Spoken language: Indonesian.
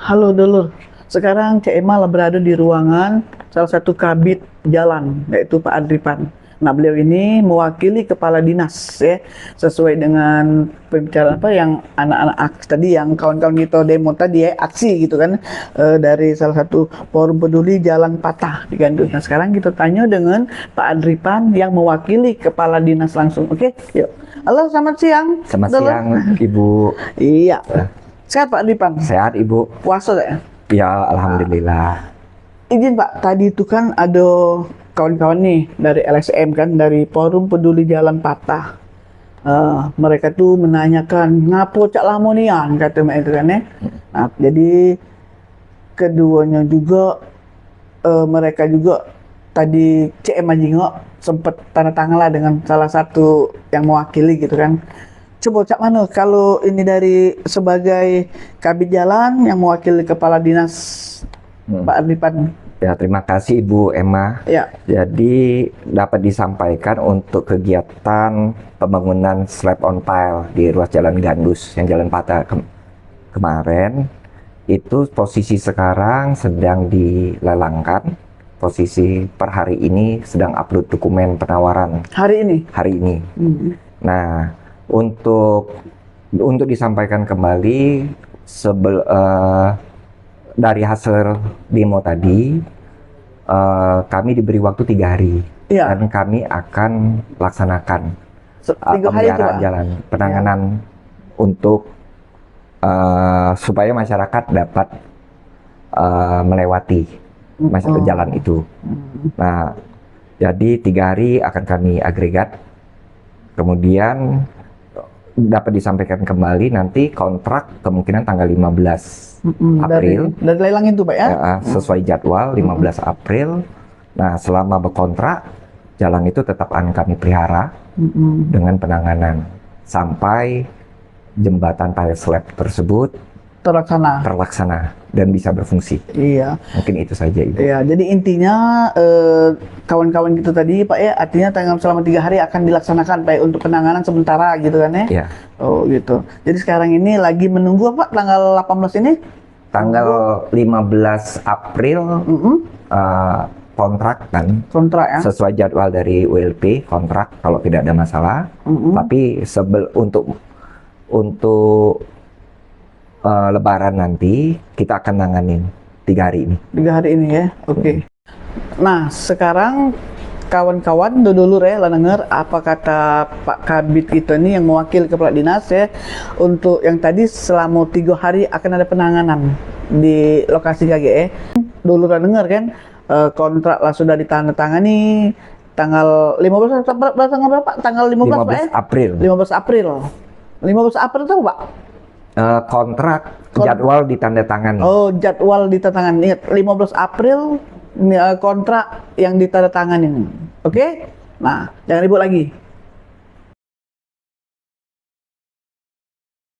Halo Dulur, sekarang Cik Emma berada di ruangan salah satu kabid jalan, yaitu Pak Adripan. Nah, beliau ini mewakili kepala dinas ya, sesuai dengan pembicaraan apa yang anak-anak tadi, yang kawan-kawan kita demo tadi ya, aksi gitu kan, dari salah satu forum peduli jalan patah di Gandus. Nah, sekarang kita tanya dengan Pak Adripan yang mewakili kepala dinas langsung. Oke, yuk. Halo, selamat siang. Selamat Dulur. siang, Ibu. Iya. Sehat Pak Adripan? Sehat, Ibu? Puasa ya? Ya, alhamdulillah. Izin Pak, tadi itu kan ada kawan-kawan nih dari LSM kan, dari Forum Peduli Jalan Patah. Mereka tuh menanyakan ngapo cak lamonian kata mereka kan ya. Nah, jadi keduanya juga mereka juga tadi CM Ajingo sempat tanda tangan lah dengan salah satu yang mewakili gitu kan. Coba cak mana kalau ini dari sebagai kabid jalan yang mewakili kepala dinas Pak Adripan. Ya, terima kasih Ibu Emma. Ya. Jadi dapat disampaikan untuk kegiatan pembangunan slab on tile di ruas jalan Gandus yang jalan patah kemarin. Itu posisi sekarang sedang dilelangkan. Posisi per hari ini sedang upload dokumen penawaran. Hari ini? Hari ini. Nah, untuk disampaikan kembali dari hasil demo tadi, kami diberi waktu 3 hari, ya. Dan kami akan laksanakan 3 hari itu, Pak? jalan penanganan untuk supaya masyarakat dapat melewati jalan itu. Nah, jadi 3 hari akan kami agregat, kemudian dapat disampaikan kembali nanti kontrak kemungkinan tanggal 15 April. Dari lelang itu Pak ya? Sesuai jadwal 15 April. Nah, selama berkontrak, jalan itu tetap akan kami pelihara dengan penanganan sampai jembatan tile slab tersebut terlaksana dan bisa berfungsi. Iya. Mungkin itu saja, Ibu. Iya, jadi intinya kawan-kawan gitu tadi Pak ya, artinya selama 3 hari akan dilaksanakan Pak ya, untuk penanganan sementara gitu kan ya? Iya. Oh gitu. Jadi sekarang ini lagi menunggu apa tanggal 18 ini? Tanggal 15 April kontrak ya? Sesuai jadwal dari ULP kontrak kalau tidak ada masalah. Tapi untuk Lebaran nanti kita akan nanganin 3 hari ini. 3 hari ini ya, oke. Nah, sekarang kawan-kawan dulu ya lah denger apa kata Pak Kabid kita ini yang mewakili kepala dinas ya, untuk yang tadi selama 3 hari akan ada penanganan di lokasi KGE. Dulu lah denger kan, kontrak lah sudah ditandatangani tanggal 15 tanggal berapa? Tanggal 15 Pak ya? April. 15 April. 15 April tahu Pak? Kontrak jadwal ditandatangani. Oh, jadwal ditandatangani. Ingat, 15 April kontrak yang ditandatangani. Oke? Nah, jangan ribut lagi.